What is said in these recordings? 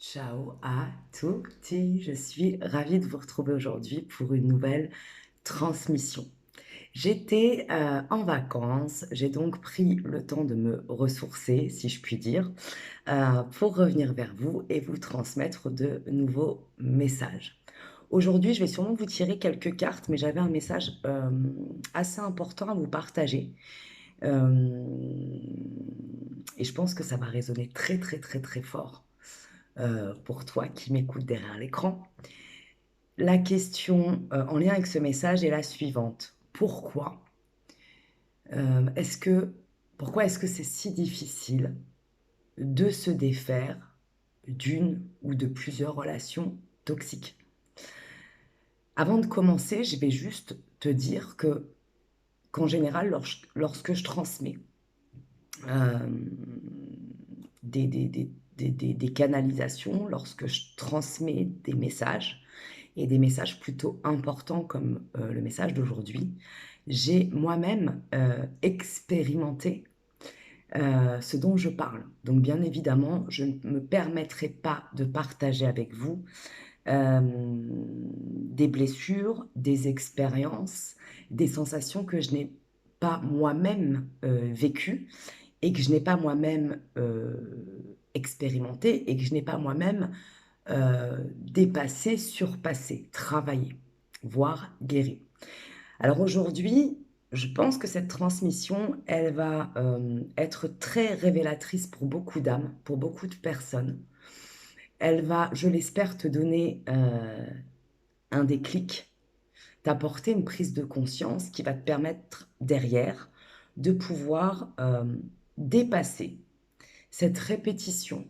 Ciao à tutti, je suis ravie de vous retrouver aujourd'hui pour une nouvelle transmission. J'étais, en vacances, j'ai donc pris le temps de me ressourcer, si je puis dire, pour revenir vers vous et vous transmettre de nouveaux messages. Aujourd'hui, je vais sûrement vous tirer quelques cartes, mais j'avais un message, assez important à vous partager, hem et je pense que ça va résonner très, très, très, très fort pour toi qui m'écoutes derrière l'écran. La question, en lien avec ce message est la suivante: pourquoi, est-ce que pourquoi est-ce que c'est si difficile de se défaire d'une ou de plusieurs relations toxiques? Avant de commencer, je vais juste te dire qu'en général, lorsque je transmets, hem, des canalisations, lorsque je transmets des messages, et des messages plutôt importants comme, le message d'aujourd'hui. J'ai moi-même, expérimenté, ce dont je parle. Donc bien évidemment, je ne me permettrai pas de partager avec vous, des blessures, des expériences, des sensations que je n'ai pas moi-même, vécues et que je n'ai pas moi-même, expérimentées et que je n'ai pas moi-même dépasser, surpasser, travailler, voire guérir. Alors aujourd'hui, je pense que cette transmission, elle va, être très révélatrice pour beaucoup d'âmes, pour beaucoup de personnes. Elle va, je l'espère, te donner, un déclic, t'apporter une prise de conscience qui va te permettre derrière de pouvoir, dépasser cette répétition,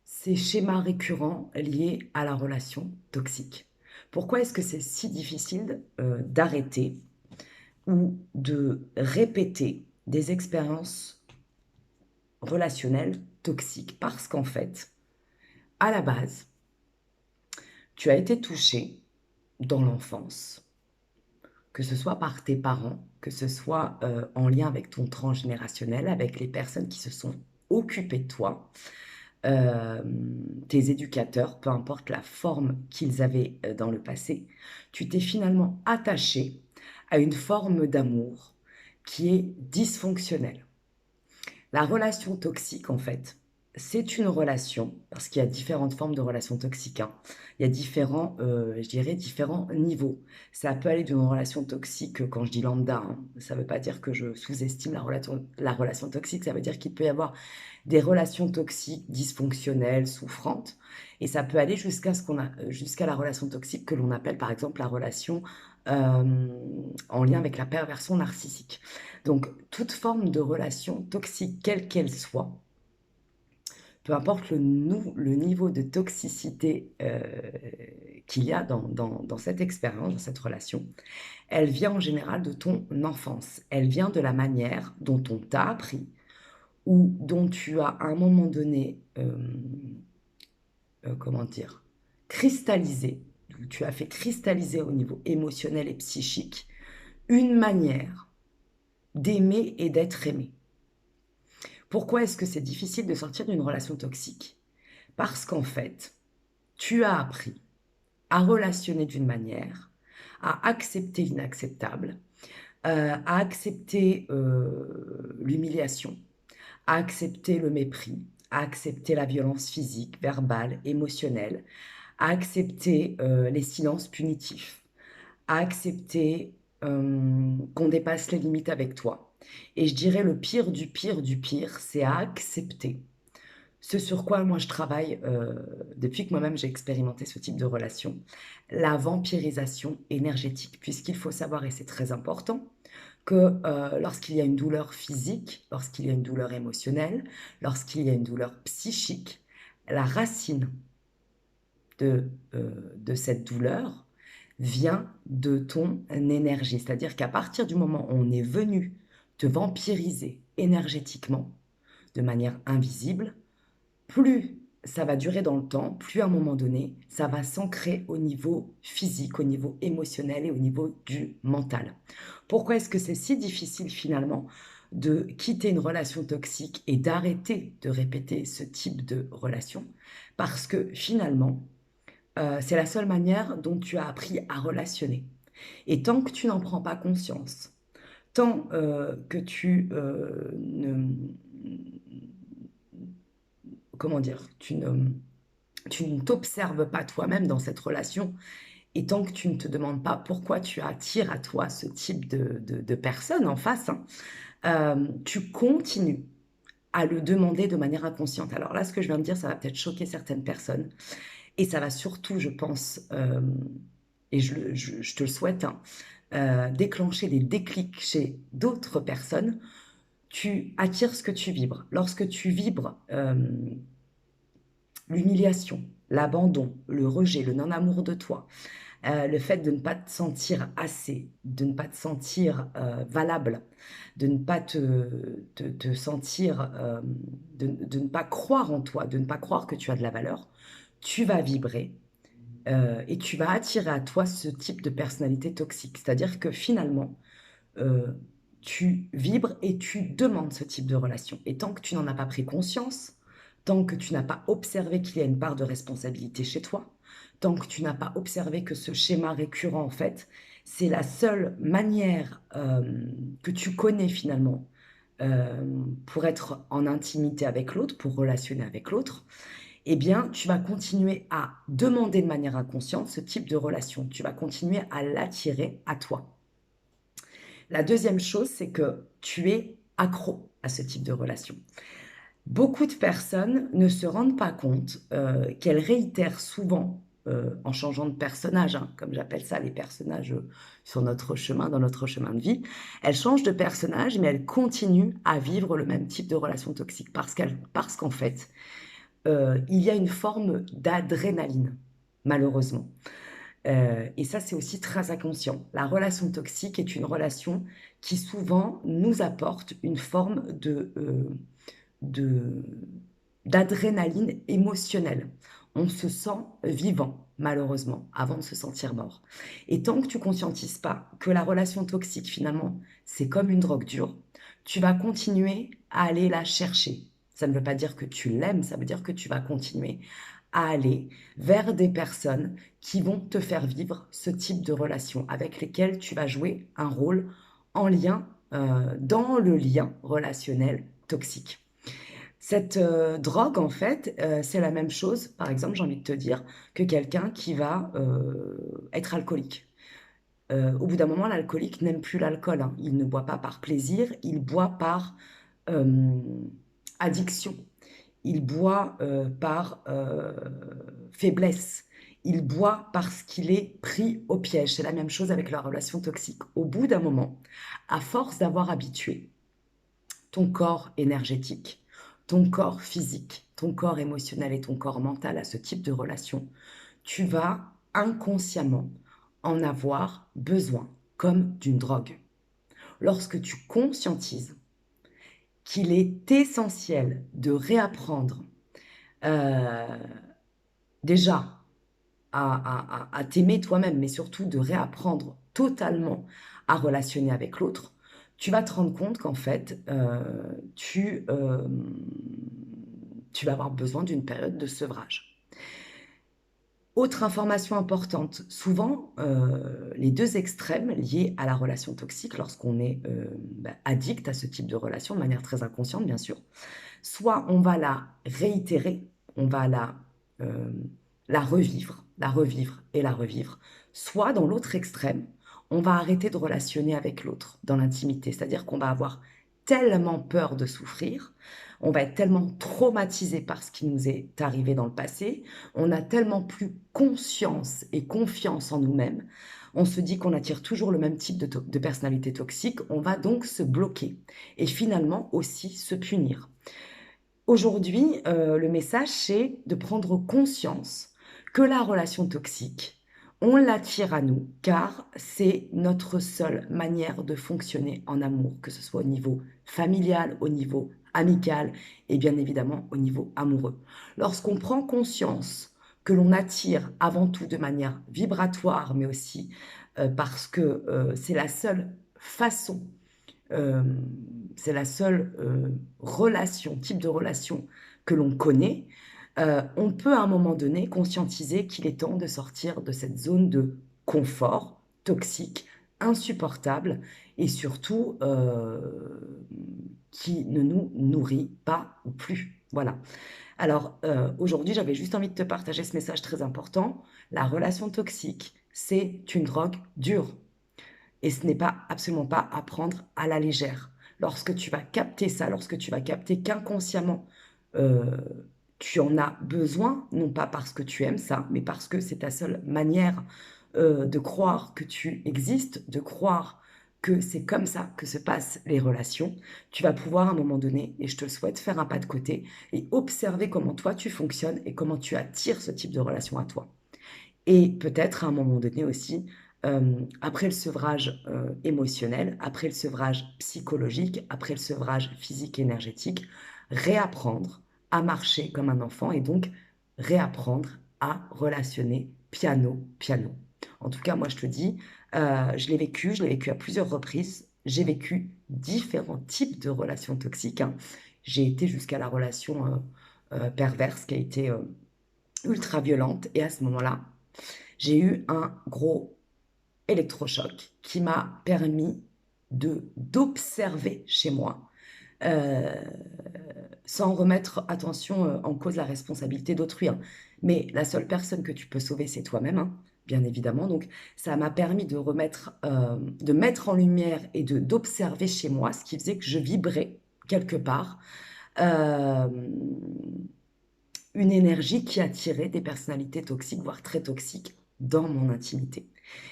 ces schémas récurrents liés à la relation toxique. Pourquoi est-ce que c'est si difficile, d'arrêter ou de répéter des expériences relationnelles toxiques? Parce qu'en fait, à la base, tu as été touché dans l'enfance, que ce soit par tes parents, que ce soit, en lien avec ton transgénérationnel, avec les personnes qui se sont occupées de toi, tes éducateurs, peu importe la forme qu'ils avaient, dans le passé, tu t'es finalement attaché à une forme d'amour qui est dysfonctionnelle. La relation toxique, en fait, c'est une relation, parce qu'il y a différentes formes de relations toxiques, hein. Il y a différents, je dirais différents niveaux. Ça peut aller d'une relation toxique, quand je dis lambda, hein, ça ne veut pas dire que je sous-estime la relation toxique, ça veut dire qu'il peut y avoir des relations toxiques, dysfonctionnelles, souffrantes, et ça peut aller jusqu'à la relation toxique que l'on appelle par exemple la relation, en lien avec la perversion narcissique. Donc toute forme de relation toxique, quelle qu'elle soit, peu importe le niveau de toxicité, qu'il y a dans cette expérience, dans cette relation, elle vient en général de ton enfance. Elle vient de la manière dont on t'a appris ou dont tu as à un moment donné, comment dire? Cristallisé, où tu as fait cristalliser au niveau émotionnel et psychique, une manière d'aimer et d'être aimé. Pourquoi est-ce que c'est difficile de sortir d'une relation toxique? Parce qu'en fait, tu as appris à relationner d'une manière, à accepter l'inacceptable, à accepter, l'humiliation, à accepter le mépris, à accepter la violence physique, verbale, émotionnelle, à accepter, les silences punitifs, à accepter, qu'on dépasse les limites avec toi. Et je dirais le pire du pire, c'est à accepter ce sur quoi moi je travaille, depuis que moi-même j'ai expérimenté ce type de relation, la vampirisation énergétique. Puisqu'il faut savoir, et c'est très important, que, lorsqu'il y a une douleur physique, lorsqu'il y a une douleur émotionnelle, lorsqu'il y a une douleur psychique, la racine de cette douleur vient de ton énergie. C'est-à-dire qu'à partir du moment où on est venu te vampiriser énergétiquement, de manière invisible, plus ça va durer dans le temps, plus à un moment donné, ça va s'ancrer au niveau physique, au niveau émotionnel et au niveau du mental. Pourquoi est-ce que c'est si difficile finalement? de quitter une relation toxique et d'arrêter de répéter ce type de relation parce que finalement, c'est la seule manière dont tu as appris à relationner et tant que tu n'en prends pas conscience, tant, que tu, ne comment dire? Tu ne t'observes pas toi-même dans cette relation et tant que tu ne te demandes pas pourquoi tu attires à toi ce type de personne en face, hein, tu continues à le demander de manière inconsciente. Alors là, ce que je viens de dire, ça va peut-être choquer certaines personnes et ça va surtout, je pense, et je te le souhaite, hein, déclencher des déclics chez d'autres personnes. Tu attires ce que tu vibres. Lorsque tu vibres, l'humiliation, l'abandon, le rejet, le non-amour de toi, le fait de ne pas te sentir assez, de ne pas te sentir, valable, de ne pas te sentir, de ne pas croire en toi, de ne pas croire que tu as de la valeur, tu vas vibrer, et tu vas attirer à toi ce type de personnalité toxique. C'est-à-dire que finalement, heu, tu vibres et tu demandes ce type de relation et tant que tu n'en as pas pris conscience, tant que tu n'as pas observé qu'il y a une part de responsabilité chez toi, tant que tu n'as pas observé que ce schéma récurrent, en fait, c'est la seule manière, que tu connais finalement, pour être en intimité avec l'autre, pour relationner avec l'autre, eh bien, tu vas continuer à demander de manière inconsciente ce type de relation. Tu vas continuer à l'attirer à toi. La deuxième chose, c'est que tu es accro à ce type de relation. Beaucoup de personnes ne se rendent pas compte, qu'elles réitèrent souvent, en changeant de personnage, hein, comme j'appelle ça les personnages, sur notre chemin, dans notre chemin de vie. Elles changent de personnage, mais elles continuent à vivre le même type de relation toxique parce qu'en fait, il y a une forme d'adrénaline, malheureusement. Et ça, c'est aussi très inconscient. La relation toxique est une relation qui souvent nous apporte une forme de d'adrénaline émotionnelle. On se sent vivant, malheureusement, avant de se sentir mort. Et tant que tu conscientises pas que la relation toxique, finalement, c'est comme une drogue dure, tu vas continuer à aller la chercher. Ça ne veut pas dire que tu l'aimes, ça veut dire que tu vas continuer à aller vers des personnes qui vont te faire vivre ce type de relation, avec lesquelles tu vas jouer un rôle en lien, dans le lien relationnel toxique. Cette, drogue en fait, c'est la même chose, par exemple, j'ai envie de te dire, que quelqu'un qui va, être alcoolique. Au bout d'un moment, l'alcoolique n'aime plus l'alcool, hein. Il ne boit pas par plaisir, il boit par, hem, addiction. Il boit, par, faiblesse. Il boit parce qu'il est pris au piège. C'est la même chose avec la relation toxique. Au bout d'un moment, à force d'avoir habitué ton corps énergétique, ton corps physique, ton corps émotionnel et ton corps mental à ce type de relation, tu vas inconsciemment en avoir besoin, comme d'une drogue. Lorsque tu conscientises qu'il est essentiel de réapprendre, heu, déjà à t'aimer toi-même, mais surtout de réapprendre totalement à relationner avec l'autre, tu vas te rendre compte qu'en fait, tu vas avoir besoin d'une période de sevrage. Autre information importante, souvent, les 2 extrêmes liés à la relation toxique lorsqu'on est, addict à ce type de relation de manière très inconsciente bien sûr, soit on va la réitérer, on va la revivre et la revivre, soit dans l'autre extrême, on va arrêter de relationner avec l'autre dans l'intimité. C'est-à-dire qu'on va avoir tellement peur de souffrir, on va être tellement traumatisé par ce qui nous est arrivé dans le passé, on a tellement plus conscience et confiance en nous-mêmes, on se dit qu'on attire toujours le même type de personnalité toxique, on va donc se bloquer et finalement aussi se punir. Aujourd'hui, le message, c'est de prendre conscience que la relation toxique, on l'attire à nous, car c'est notre seule manière de fonctionner en amour, que ce soit au niveau familial, au niveau amical et bien évidemment au niveau amoureux. Lorsqu'on prend conscience que l'on attire avant tout de manière vibratoire, mais aussi, parce que, c'est la seule façon euh, c'est la seule relation, type de relation que l'on connaît, on peut à un moment donné conscientiser qu'il est temps de sortir de cette zone de confort toxique, insupportable et surtout qui ne nous nourrit pas ou plus. Voilà. Alors aujourd'hui, j'avais juste envie de te partager ce message très important. La relation toxique, c'est une drogue dure. Et ce n'est pas absolument pas à prendre à la légère. Lorsque tu vas capter ça, lorsque tu vas capter qu'inconsciemment, euh, tu en as besoin, non pas parce que tu aimes ça, mais parce que c'est ta seule manière de croire que tu existes, de croire que c'est comme ça que se passent les relations, tu vas pouvoir à un moment donné, et je te le souhaite, faire un pas de côté et observer comment toi tu fonctionnes et comment tu attires ce type de relation à toi. Et peut-être à un moment donné aussi, après le sevrage émotionnel, après le sevrage psychologique, après le sevrage physique et énergétique, réapprendre à marcher comme un enfant et donc réapprendre à relationner piano, piano. En tout cas, moi je te dis, je l'ai vécu à plusieurs reprises, j'ai vécu différents types de relations toxiques, hein. J'ai été jusqu'à la relation perverse qui a été ultra violente et à ce moment-là, j'ai eu un gros électrochoc qui m'a permis de d'observer chez moi, euh, sans remettre, attention, en cause la responsabilité d'autrui, hein. Mais la seule personne que tu peux sauver, c'est toi-même, hein, bien évidemment. Donc, ça m'a permis de remettre, de mettre en lumière et de d'observer chez moi ce qui faisait que je vibrais quelque part. euh, une énergie qui attirait des personnalités toxiques, voire très toxiques, dans mon intimité.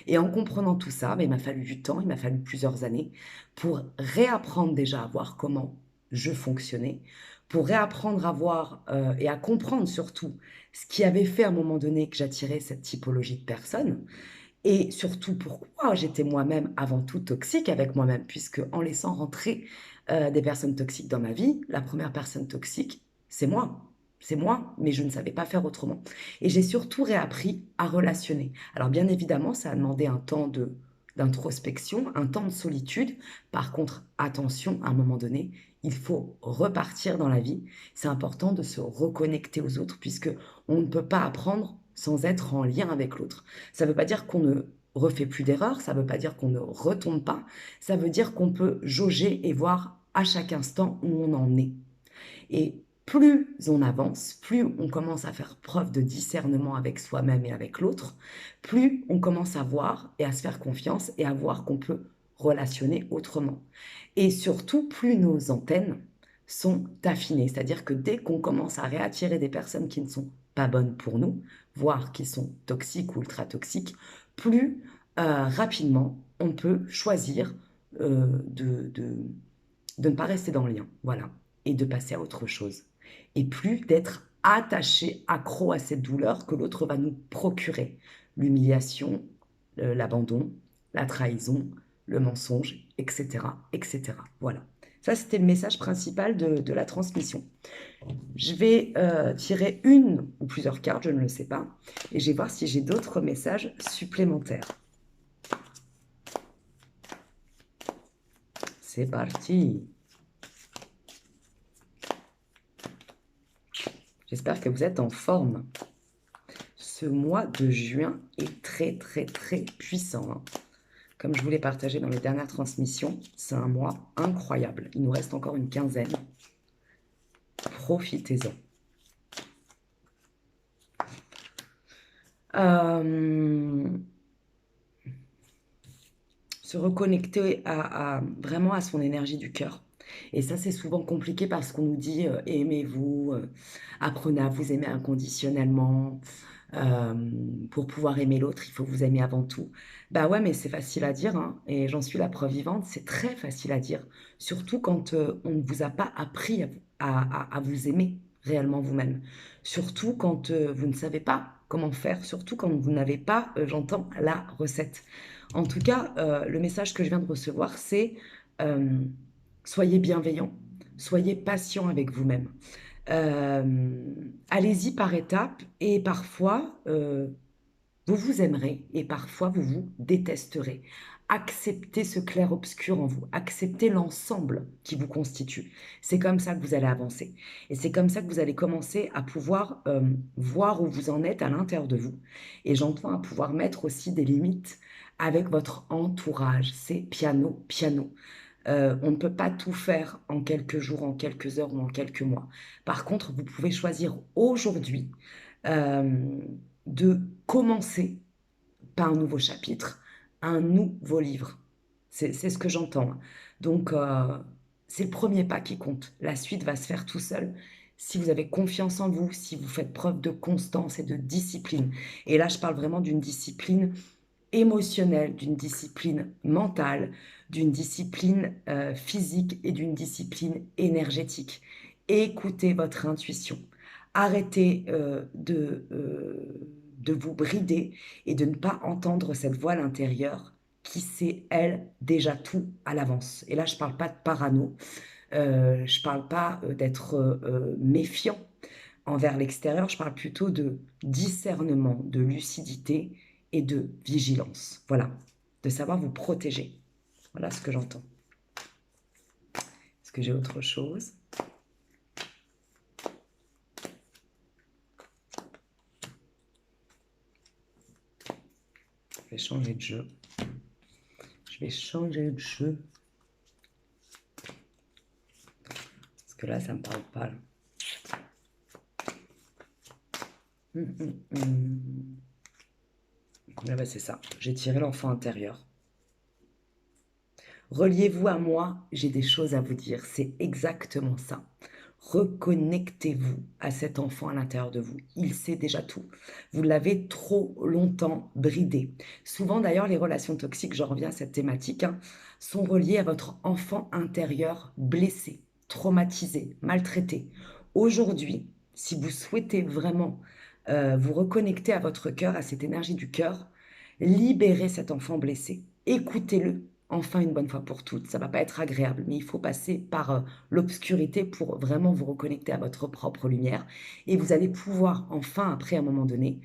Et en comprenant tout ça, ben, il m'a fallu du temps, il m'a fallu plusieurs années pour réapprendre déjà à voir comment je fonctionnais, pour réapprendre à voir et à comprendre surtout ce qui avait fait à un moment donné que j'attirais cette typologie de personnes, et surtout pourquoi j'étais moi-même avant tout toxique avec moi-même, puisque en laissant rentrer des personnes toxiques dans ma vie, la première personne toxique, c'est moi. C'est moi, mais je ne savais pas faire autrement. Et j'ai surtout réappris à relationner. Alors bien évidemment, ça a demandé un temps d'introspection, un temps de solitude. Par contre, attention, à un moment donné, il faut repartir dans la vie. C'est important de se reconnecter aux autres, puisque on ne peut pas apprendre sans être en lien avec l'autre. Ça ne veut pas dire qu'on ne refait plus d'erreurs, ça ne veut pas dire qu'on ne retombe pas, ça veut dire qu'on peut jauger et voir à chaque instant où on en est. Et plus on avance, plus on commence à faire preuve de discernement avec soi-même et avec l'autre, plus on commence à voir et à se faire confiance et à voir qu'on peut relationner autrement. Et surtout, plus nos antennes sont affinées, c'est-à-dire que dès qu'on commence à réattirer des personnes qui ne sont pas bonnes pour nous, voire qui sont toxiques ou ultra toxiques, plus rapidement on peut choisir de ne pas rester dans le lien, voilà, et de passer à autre chose. Et plus d'être attaché, accro à cette douleur que l'autre va nous procurer. L'humiliation, l'abandon, la trahison, le mensonge, etc., etc. Voilà. Ça, c'était le message principal de la transmission. Je vais tirer une ou plusieurs cartes, je ne le sais pas, et je vais voir si j'ai d'autres messages supplémentaires. C'est parti. J'espère que vous êtes en forme. Ce mois de juin est très, très, très puissant, hein. Comme je vous l'ai partagé dans les dernières transmissions, c'est un mois incroyable. Il nous reste encore une quinzaine. Profitez-en. Se reconnecter vraiment à son énergie du cœur. Et ça, c'est souvent compliqué parce qu'on nous dit aimez-vous, apprenez à vous aimer inconditionnellement. euh, pour pouvoir aimer l'autre, il faut vous aimer avant tout. Bah ouais, mais c'est facile à dire, hein, et j'en suis la preuve vivante, c'est très facile à dire, surtout quand on ne vous a pas appris à vous aimer réellement vous-même. Surtout quand vous ne savez pas comment faire, surtout quand vous n'avez pas, j'entends, la recette. En tout cas, le message que je viens de recevoir, c'est euh, soyez bienveillant, soyez patient avec vous-même. Allez-y par étapes et parfois vous vous aimerez et parfois vous vous détesterez. Acceptez ce clair-obscur en vous, acceptez l'ensemble qui vous constitue. C'est comme ça que vous allez avancer. Et c'est comme ça que vous allez commencer à pouvoir voir où vous en êtes à l'intérieur de vous. Et j'entends à pouvoir mettre aussi des limites avec votre entourage. C'est piano, piano. On ne peut pas tout faire en quelques jours, en quelques heures ou en quelques mois. Par contre, vous pouvez choisir aujourd'hui euh, de commencer pas un nouveau chapitre, un nouveau livre. C'est ce que j'entends, hein. Donc, c'est le premier pas qui compte. La suite va se faire tout seul si vous avez confiance en vous, si vous faites preuve de constance et de discipline. Et là, je parle vraiment d'une discipline émotionnelle, d'une discipline mentale, d'une discipline physique et d'une discipline énergétique. Écoutez votre intuition. Arrêtez de vous brider et de ne pas entendre cette voix à l'intérieur qui sait, elle, déjà tout à l'avance. Et là, je ne parle pas de parano, je ne parle pas d'être méfiant envers l'extérieur, je parle plutôt de discernement, de lucidité et de vigilance. Voilà, de savoir vous protéger. Voilà ce que j'entends. Est-ce que j'ai autre chose? Je vais changer de jeu. Je vais changer de jeu. Parce que là, ça ne me parle pas. Ah ben, c'est ça. J'ai tiré l'enfant intérieur. Reliez-vous à moi, j'ai des choses à vous dire. C'est exactement ça. Reconnectez-vous à cet enfant à l'intérieur de vous. Il sait déjà tout. Vous l'avez trop longtemps bridé. Souvent d'ailleurs, les relations toxiques, je reviens à cette thématique, hein, sont reliées à votre enfant intérieur blessé, traumatisé, maltraité. Aujourd'hui, si vous souhaitez vraiment vous reconnecter à votre cœur, à cette énergie du cœur, libérez cet enfant blessé. Écoutez-le enfin une bonne fois pour toutes. Ça va pas être agréable, mais il faut passer par l'obscurité pour vraiment vous reconnecter à votre propre lumière. Et vous allez pouvoir enfin, après un moment donné,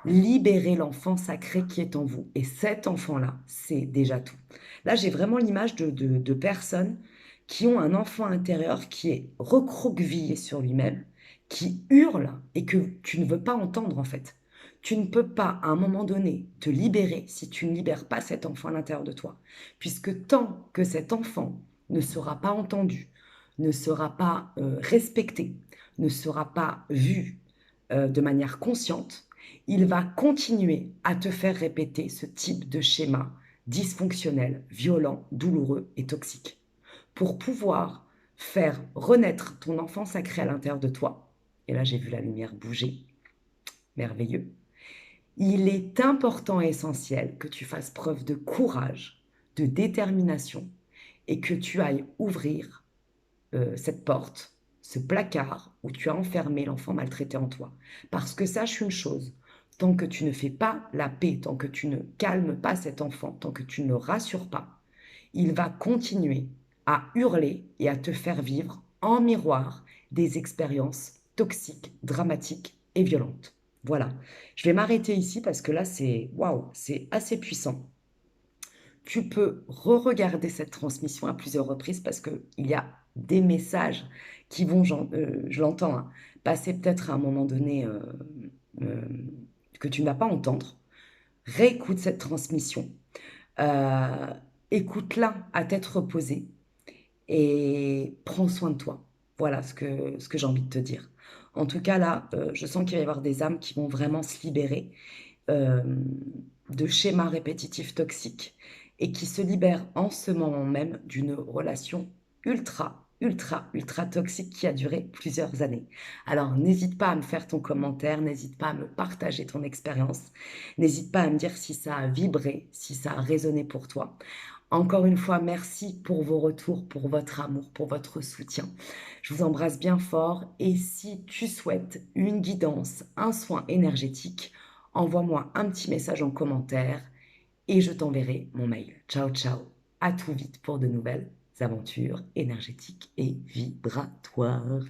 libérer l'enfant sacré qui est en vous. Et cet enfant-là, c'est déjà tout. Là, j'ai vraiment l'image de personnes qui ont un enfant intérieur qui est recroquevillé sur lui-même, qui hurle et que tu ne veux pas entendre en fait. Tu ne peux pas, à un moment donné, te libérer si tu ne libères pas cet enfant à l'intérieur de toi. Puisque tant que cet enfant ne sera pas entendu, ne sera pas respecté, ne sera pas vu de manière consciente, il va continuer à te faire répéter ce type de schéma dysfonctionnel, violent, douloureux et toxique. Pour pouvoir faire renaître ton enfant sacré à l'intérieur de toi, et là j'ai vu la lumière bouger, merveilleux, il est important et essentiel que tu fasses preuve de courage, de détermination et que tu ailles ouvrir cette porte, ce placard où tu as enfermé l'enfant maltraité en toi. Parce que sache une chose, tant que tu ne fais pas la paix, tant que tu ne calmes pas cet enfant, tant que tu ne le rassures pas, il va continuer à hurler et à te faire vivre en miroir des expériences toxiques, dramatiques et violentes. Voilà. Je vais m'arrêter ici parce que là, c'est waouh, c'est assez puissant. Tu peux re-regarder cette transmission à plusieurs reprises parce qu'il y a des messages qui vont, je l'entends, hein, passer peut-être à un moment donné euh, que tu ne vas pas entendre. Réécoute cette transmission. Euh, Écoute-la à tête reposée et prends soin de toi. Voilà ce que j'ai envie de te dire. En tout cas, là, je sens qu'il va y avoir des âmes qui vont vraiment se libérer euh, de schémas répétitifs toxiques et qui se libèrent en ce moment même d'une relation ultra toxique qui a duré plusieurs années. Alors, n'hésite pas à me faire ton commentaire, n'hésite pas à me partager ton expérience, n'hésite pas à me dire si ça a vibré, si ça a résonné pour toi. Encore une fois, merci pour vos retours, pour votre amour, pour votre soutien. Je vous embrasse bien fort et si tu souhaites une guidance, un soin énergétique, envoie-moi un petit message en commentaire et je t'enverrai mon mail. Ciao, ciao. À tout vite pour de nouvelles aventures énergétiques et vibratoires.